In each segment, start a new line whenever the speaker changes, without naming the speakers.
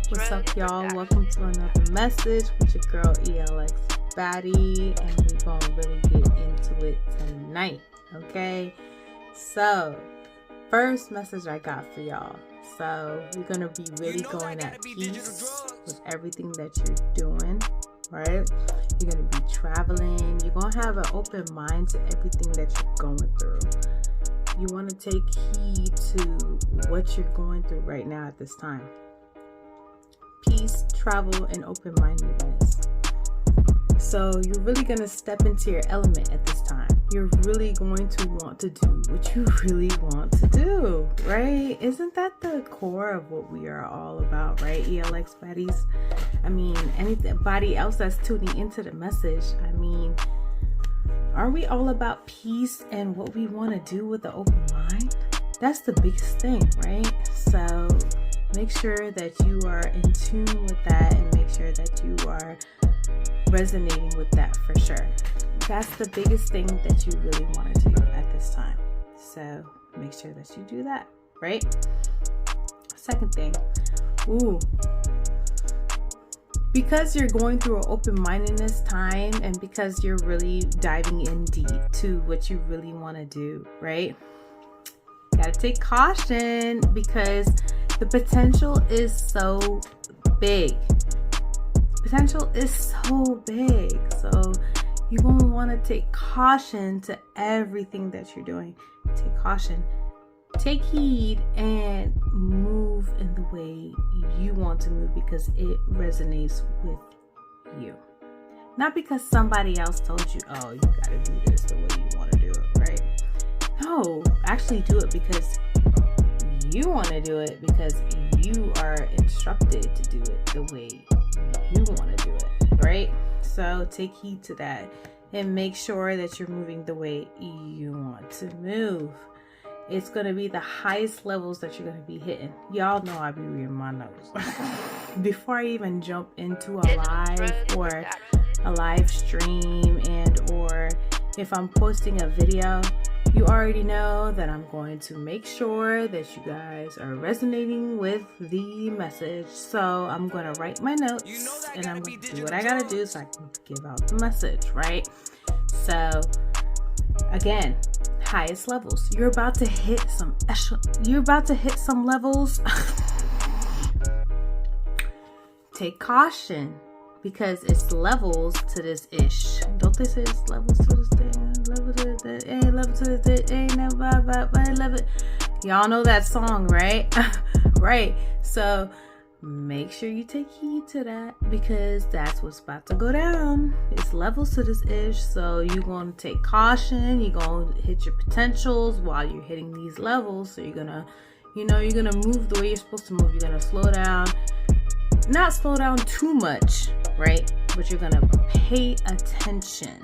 What's up, y'all? Welcome to another message with your girl ELX Baddie, and we're gonna really get into it tonight. Okay, so first message I got for y'all. So you're gonna be really going at peace with everything that you're doing, right? You're gonna be traveling. You're gonna have an open mind to everything that you're going through. You want to take heed to what you're going through right now at this time. Peace, travel, and open-mindedness. So you're really going to step into your element at this time. You're really going to want to do what you really want to do, right? Isn't that the core of what we are all about, right? ELX Baddies. I mean, anybody else that's tuning into the message, I mean, are we all about peace and what we want to do with the open mind? That's the biggest thing, right? So make sure that you are in tune with that and make sure that you are resonating with that for sure. That's the biggest thing that you really want to do at this time. So make sure that you do that, right? Second thing, because you're going through an open-mindedness time and because you're really diving in deep to what you really want to do, right? You gotta take caution because the potential is so big. Potential is so big. So you're going to want to take caution to everything that you're doing. Take caution. Take heed and move in the way you want to move because it resonates with you. Not because somebody else told you, oh, you got to do this the way you want to do it, right? No, actually do it because you want to do it because you are instructed to do it the way you want to do it, right? So take heed to that and make sure that you're moving the way you want to move. It's going to be the highest levels that you're going to be hitting. Y'all know I be reading my notes. Before I even jump into a live or a live stream and or if I'm posting a video, you already know that I'm going to make sure that you guys are resonating with the message. So I'm going to write my notes and I'm going to do what I got to do so I can give out the message, right? So again, highest levels. You're about to hit some levels. Take caution because it's levels to this ish. Don't they say it's levels to this thing? Level to this, ain't level to this, ain't never love it. Y'all know that song, right? Right. So make sure you take heed to that because that's what's about to go down. It's levels to this ish. So you're going to take caution. You're going to hit your potentials while you're hitting these levels. So you're going to, you're going to move the way you're supposed to move. You're going to slow down. Not slow down too much, right? But you're going to pay attention,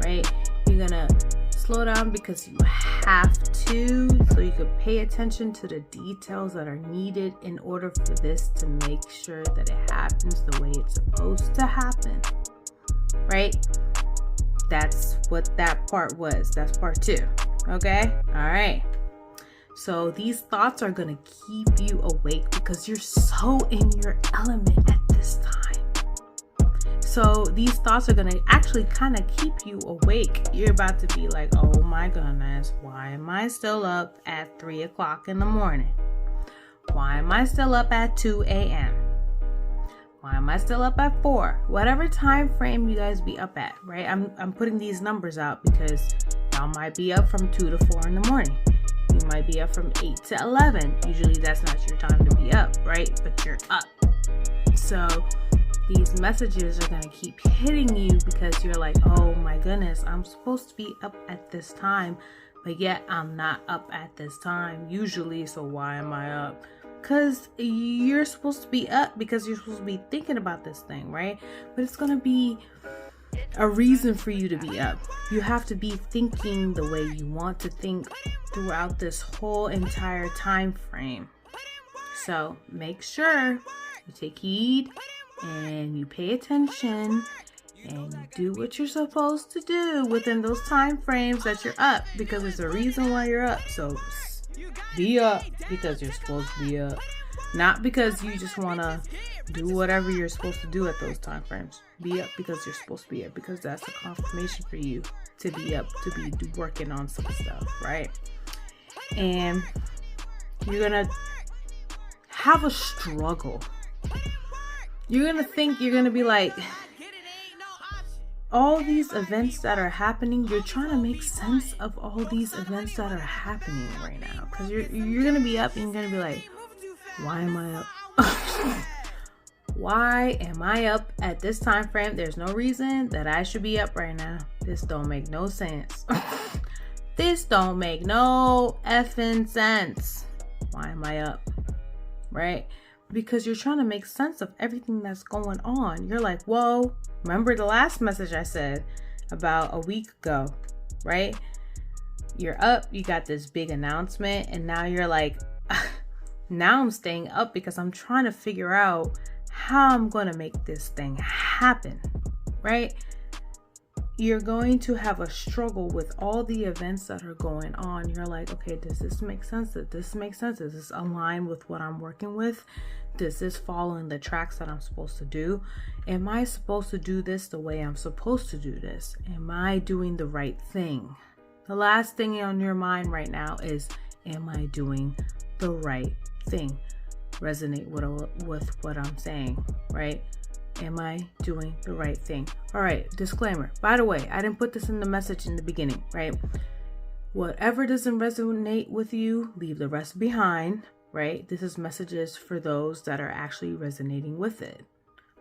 right? You're going to slow down because you have to, so you can pay attention to the details that are needed in order for this to make sure that it happens the way it's supposed to happen, right? That's what that part was. That's part 2, okay? All right. So these thoughts are going to keep you awake because you're so in your element at this time. So these thoughts are going to actually kind of keep you awake. You're about to be like, oh my goodness, why am I still up at 3 o'clock in the morning? Why am I still up at 2 a.m.? Why am I still up at 4? Whatever time frame you guys be up at, right? I'm putting these numbers out because y'all might be up from 2 to 4 in the morning. You might be up from 8 to 11. Usually that's not your time to be up, right? But you're up. So these messages are going to keep hitting you because you're like, oh my goodness, I'm supposed to be up at this time, but yet I'm not up at this time usually. So why am I up? Because you're supposed to be up because you're supposed to be thinking about this thing, right? But it's going to be a reason for you to be up. You have to be thinking the way you want to think throughout this whole entire time frame. So make sure you take heed and you pay attention and you do what you're supposed to do within those time frames that you're up, because there's a reason why you're up. So be up because you're supposed to be up. Not because you just want to do whatever you're supposed to do at those time frames. Be up because you're supposed to be up, because that's a confirmation for you to be up, to be working on some stuff, right? And you're gonna have a struggle. You're gonna think, you're gonna be like, all these events that are happening, you're trying to make sense of all these events that are happening right now, because you're gonna be up and you're gonna be like, why am I up? Why am I up at this time frame? There's no reason that I should be up right now. This don't make no sense. This don't make no effing sense. Why am I up? Right? Because you're trying to make sense of everything that's going on. You're like, whoa, remember the last message I said about a week ago, right? You're up, you got this big announcement, and now you're like, now I'm staying up because I'm trying to figure out how I'm going to make this thing happen, right? You're going to have a struggle with all the events that are going on. You're like, okay, does this make sense? Does this make sense? Does this align with what I'm working with? Does this follow in the tracks that I'm supposed to do? Am I supposed to do this the way I'm supposed to do this? Am I doing the right thing? The last thing on your mind right now is, am I doing the right thing? Resonate with what I'm saying, right? Am I doing the right thing? All right, disclaimer. By the way, I didn't put this in the message in the beginning, right? Whatever doesn't resonate with you, leave the rest behind, right? This is messages for those that are actually resonating with it,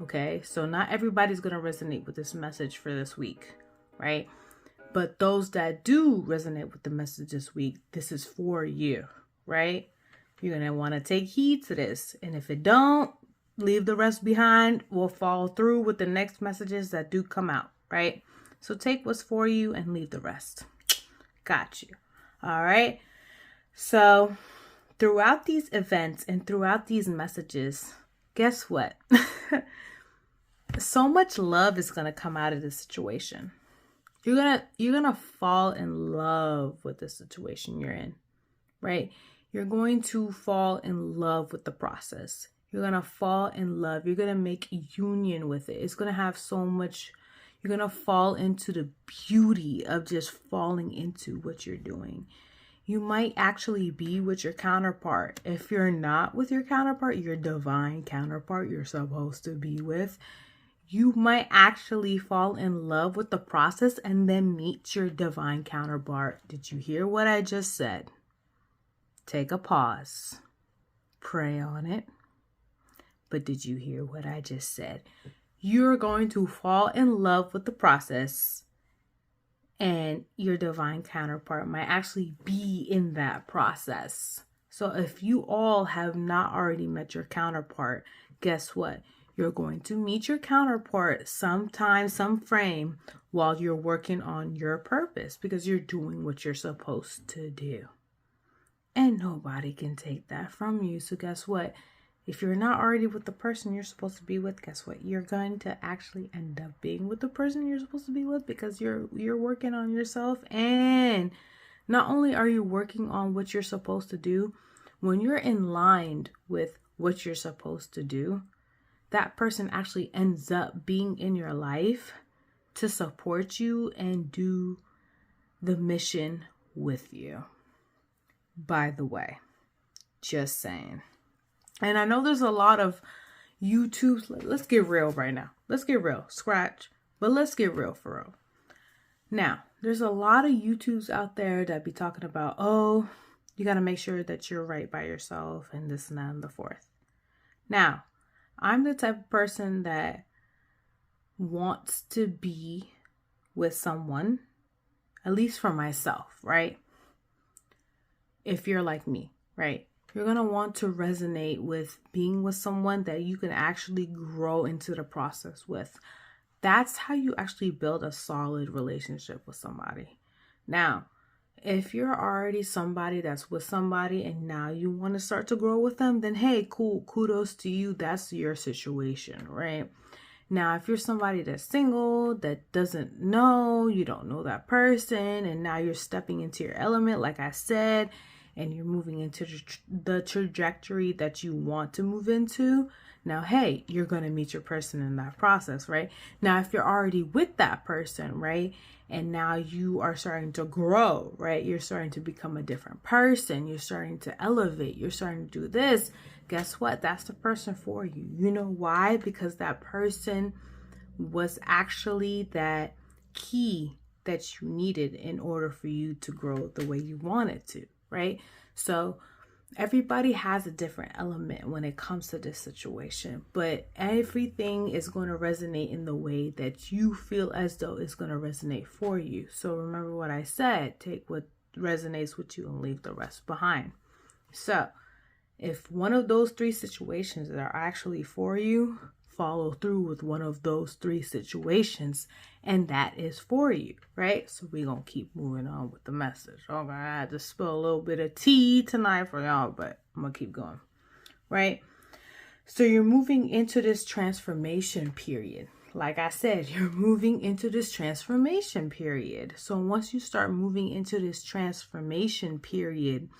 okay? So not everybody's going to resonate with this message for this week, right? But those that do resonate with the message this week, this is for you, right? You're going to want to take heed to this. And if it don't, leave the rest behind. We'll follow through with the next messages that do come out, right? So take what's for you and leave the rest. Got you. All right. So throughout these events and throughout these messages, guess what? So much love is going to come out of this situation. You're going to fall in love with the situation you're in, right? You're going to fall in love with the process. You're going to fall in love. You're going to make union with it. It's going to have so much. You're going to fall into the beauty of just falling into what you're doing. You might actually be with your counterpart. If you're not with your counterpart, your divine counterpart you're supposed to be with, you might actually fall in love with the process and then meet your divine counterpart. Did you hear what I just said? Take a pause. Pray on it. But did you hear what I just said? You're going to fall in love with the process, and your divine counterpart might actually be in that process. So if you all have not already met your counterpart, guess what? You're going to meet your counterpart sometime, some frame, while you're working on your purpose, because you're doing what you're supposed to do. And nobody can take that from you. So guess what? If you're not already with the person you're supposed to be with, guess what? You're going to actually end up being with the person you're supposed to be with, because you're working on yourself. And not only are you working on what you're supposed to do, when you're in line with what you're supposed to do, that person actually ends up being in your life to support you and do the mission with you. By the way, just saying. And I know there's a lot of YouTubes. Let's get real right now. Let's get real. Scratch. But let's get real for real. Now, there's a lot of YouTubes out there that be talking about, oh, you got to make sure that you're right by yourself and this and that and the fourth. Now, I'm the type of person that wants to be with someone, at least for myself, right? If you're like me, right? You're going to want to resonate with being with someone that you can actually grow into the process with. That's how you actually build a solid relationship with somebody. Now, if you're already somebody that's with somebody and now you want to start to grow with them, then hey, cool, kudos to you. That's your situation, right? Now, if you're somebody that's single, that doesn't know, you don't know that person, and now you're stepping into your element, like I said, and you're moving into the trajectory that you want to move into, now, hey, you're going to meet your person in that process, right? Now, if you're already with that person, right, and now you are starting to grow, right? You're starting to become a different person. You're starting to elevate. You're starting to do this. Guess what? That's the person for you. You know why? Because that person was actually that key that you needed in order for you to grow the way you wanted to, right? So everybody has a different element when it comes to this situation, but everything is going to resonate in the way that you feel as though it's going to resonate for you. So remember what I said, take what resonates with you and leave the rest behind. So if one of those three situations that are actually for you, follow through with one of those three situations, and that is for you, right? So we're gonna keep moving on with the message. Okay, I had to spill a little bit of tea tonight for y'all, but I'm gonna keep going, right? So you're moving into this transformation period. Like I said, you're moving into this transformation period. So once you start moving into this transformation period,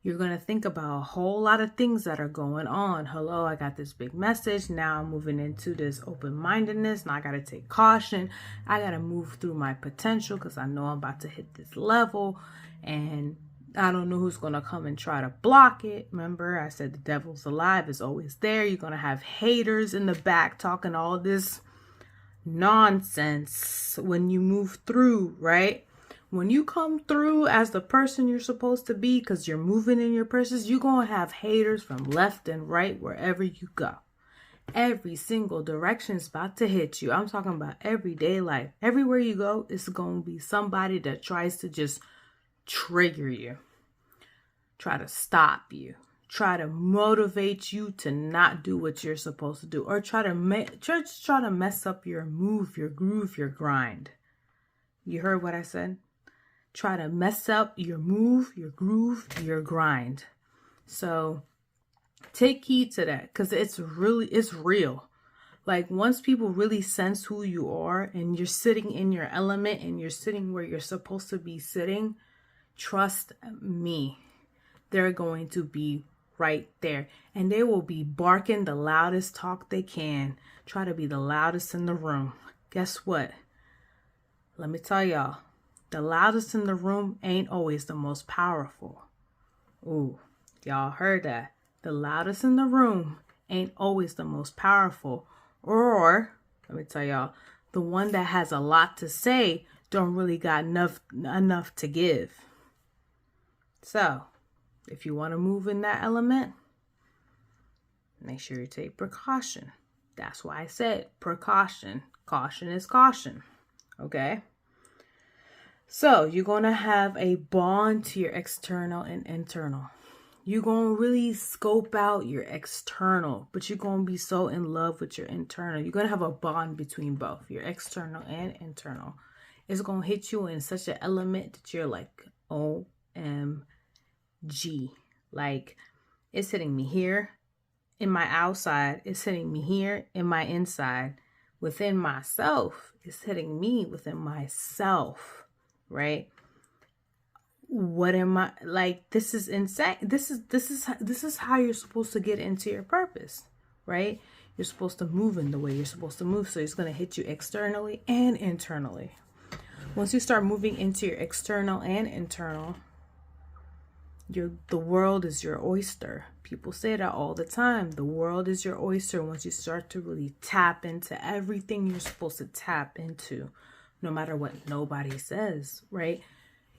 you're going to think about a whole lot of things that are going on. Hello, I got this big message. Now I'm moving into this open-mindedness. Now I got to take caution. I got to move through my potential because I know I'm about to hit this level. And I don't know who's going to come and try to block it. Remember, I said the devil's alive, is always there. You're going to have haters in the back talking all this nonsense when you move through, right? When you come through as the person you're supposed to be, because you're moving in your purpose, you're going to have haters from left and right wherever you go. Every single direction is about to hit you. I'm talking about everyday life. Everywhere you go, it's going to be somebody that tries to just trigger you, try to stop you, try to motivate you to not do what you're supposed to do, or try to mess up your move, your groove, your grind. You heard what I said? Try to mess up your move, your groove, your grind. So take heed to that, because it's real. Like once people really sense who you are and you're sitting in your element and you're sitting where you're supposed to be sitting, trust me, they're going to be right there. And they will be barking the loudest talk they can. Try to be the loudest in the room. Guess what? Let me tell y'all, the loudest in the room ain't always the most powerful. Ooh, y'all heard that. The loudest in the room ain't always the most powerful. Or, let me tell y'all, the one that has a lot to say don't really got enough to give. So, if you want to move in that element, make sure you take precaution. That's why I said precaution. Caution is caution. Okay? So you're going to have a bond to your external and internal. You're going to really scope out your external, but you're going to be so in love with your internal. You're going to have a bond between both, your external and internal. It's going to hit you in such an element that you're like, OMG. Like, it's hitting me here in my outside. It's hitting me here in my inside. Within myself, it's hitting me within myself. Right? What am I like? This is insane. This is how you're supposed to get into your purpose, right? You're supposed to move in the way you're supposed to move. So it's going to hit you externally and internally. Once you start moving into your external and internal, the world is your oyster. People say that all the time. The world is your oyster once you start to really tap into everything you're supposed to tap into. No matter what nobody says, right?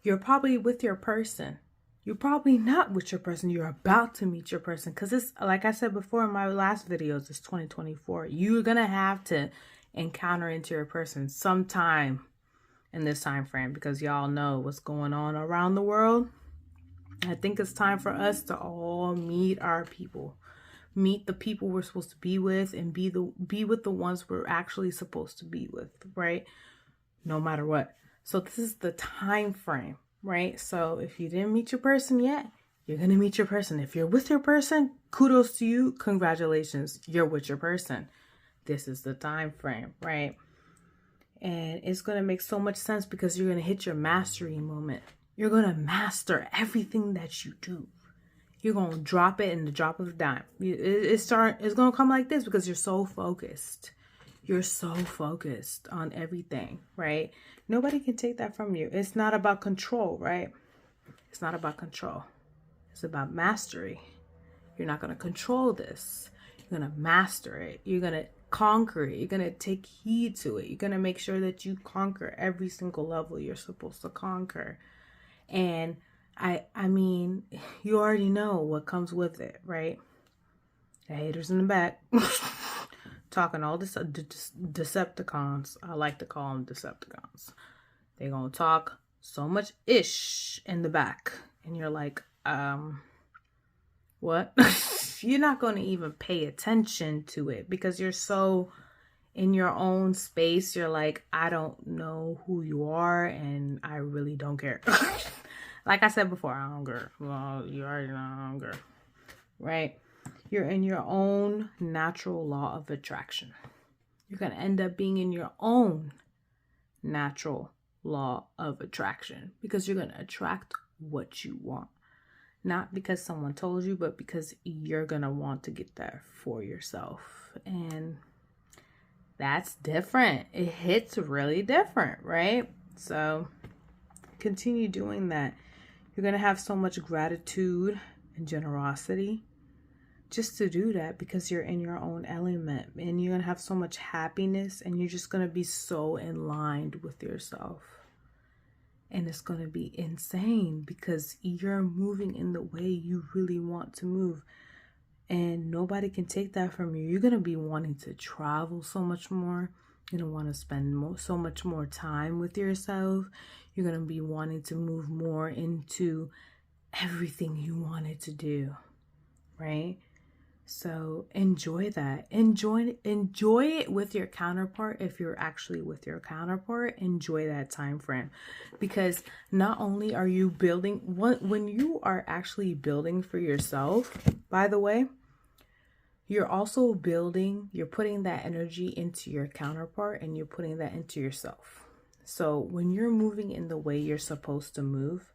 You're probably with your person. You're probably not with your person. You're about to meet your person. Because it's, like I said before in my last videos, it's 2024. You're going to have to encounter into your person sometime in this time frame. Because y'all know what's going on around the world. I think it's time for us to all meet our people. Meet the people we're supposed to be with. And be with the ones we're actually supposed to be with, right? No matter what. So this is the time frame, right? So if you didn't meet your person yet, you're going to meet your person. If you're with your person, kudos to you. Congratulations. You're with your person. This is the time frame, right? And it's going to make so much sense because you're going to hit your mastery moment. You're going to master everything that you do. You're going to drop it in the drop of a dime. It's going to come like this because you're so focused. You're so focused on everything, right? Nobody can take that from you. It's not about control, right? It's not about control. It's about mastery. You're not going to control this. You're going to master it. You're going to conquer it. You're going to take heed to it. You're going to make sure that you conquer every single level you're supposed to conquer. And I mean, you already know what comes with it, right? The haters in the back talking all this Decepticons. I like to call them Decepticons. They're going to talk so much ish in the back. And you're like, what? You're not going to even pay attention to it because you're so in your own space. You're like, I don't know who you are and I really don't care. Like I said before, I don't care. Well, you already know I don't care. Right? You're in your own natural law of attraction. You're going to end up being in your own natural law of attraction because you're going to attract what you want. Not because someone told you, but because you're going to want to get that for yourself. And that's different. It hits really different, right? So continue doing that. You're going to have so much gratitude and generosity just to do that because you're in your own element. And you're going to have so much happiness and you're just going to be so in line with yourself. And it's going to be insane because you're moving in the way you really want to move. And nobody can take that from you. You're going to be wanting to travel so much more. You're going to want to spend so much more time with yourself. You're going to be wanting to move more into everything you wanted to do, right? So enjoy that. Enjoy it with your counterpart. If you're actually with your counterpart, enjoy that time frame. Because not only are you building, when you are actually building for yourself, by the way, you're also building, you're putting that energy into your counterpart and you're putting that into yourself. So when you're moving in the way you're supposed to move,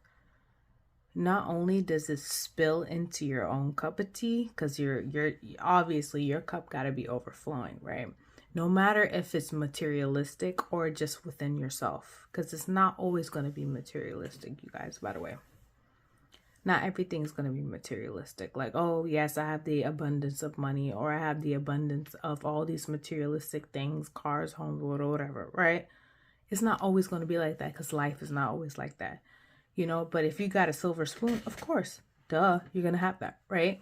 not only does it spill into your own cup of tea, because you're obviously your cup got to be overflowing, right? No matter if it's materialistic or just within yourself, because it's not always going to be materialistic, you guys, by the way. Not everything's going to be materialistic. Like, oh, yes, I have the abundance of money, or I have the abundance of all these materialistic things, cars, homes, whatever, right? It's not always going to be like that because life is not always like that, you know? But if you got a silver spoon, of course, duh, you're going to have that, right?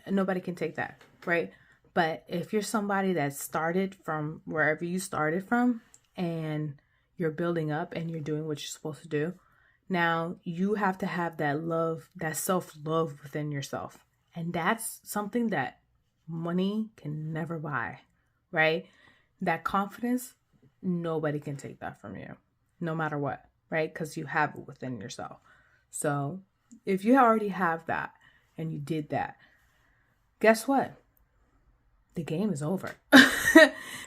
Nobody can take that, right? But if you're somebody that started from wherever you started from and you're building up and you're doing what you're supposed to do, now you have to have that love, that self-love within yourself. And that's something that money can never buy, right? That confidence, nobody can take that from you, no matter what, right? Because you have it within yourself. So if you already have that and you did that, guess what? The game is over.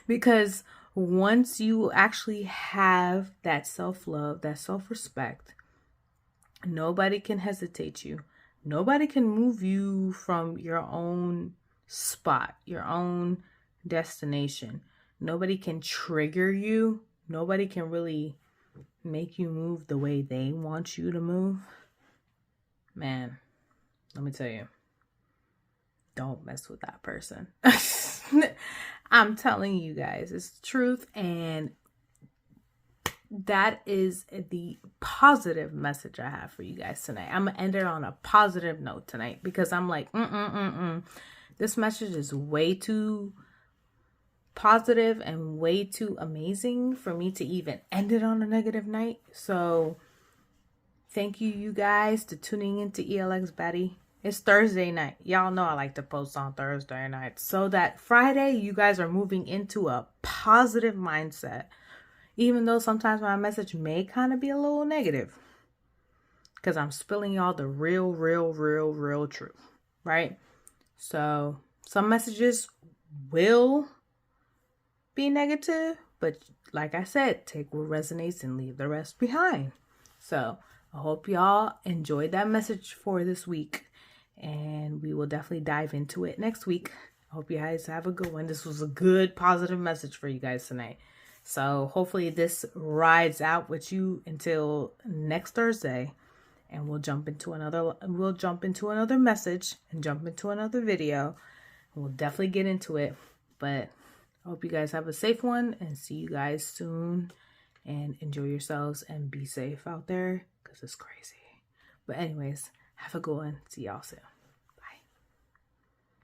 Because once you actually have that self-love, that self-respect, nobody can hesitate you. Nobody can move you from your own spot, your own destination. Nobody can trigger you. Nobody can really make you move the way they want you to move. Man, let me tell you, don't mess with that person. I'm telling you guys, it's the truth. And that is the positive message I have for you guys tonight. I'm going to end it on a positive note tonight because I'm like, this message is way too positive and way too amazing for me to even end it on a negative night. So thank you guys to tuning into ELX Baddie. It's Thursday night. Y'all know I like to post on Thursday night so that Friday you guys are moving into a positive mindset. Even though sometimes my message may kind of be a little negative because I'm spilling y'all the real truth, right? So some messages will be negative, but like I said, take what resonates and leave the rest behind. So I hope y'all enjoyed that message for this week, and we will definitely dive into it next week. I hope you guys have a good one. This was a good, positive message for you guys tonight. So hopefully this rides out with you until next Thursday, and we'll jump into another message and jump into another video. We'll definitely get into it, but I hope you guys have a safe one, and see you guys soon, and enjoy yourselves and be safe out there because it's crazy. But anyways, have a good one. See y'all soon.